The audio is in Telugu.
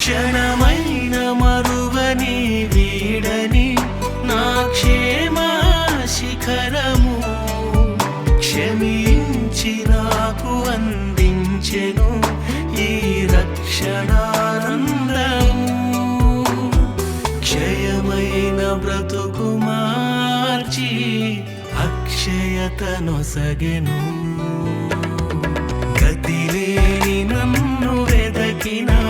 క్షణమైన మరువని వీడని నా క్షేమ శిఖరము క్షమించి నాకు అందించెను ఈ రక్షణానందము. క్షయమైన బ్రతుకు మార్చి అక్షయతనొసగెను. గతిలేని నన్ను వెదకిన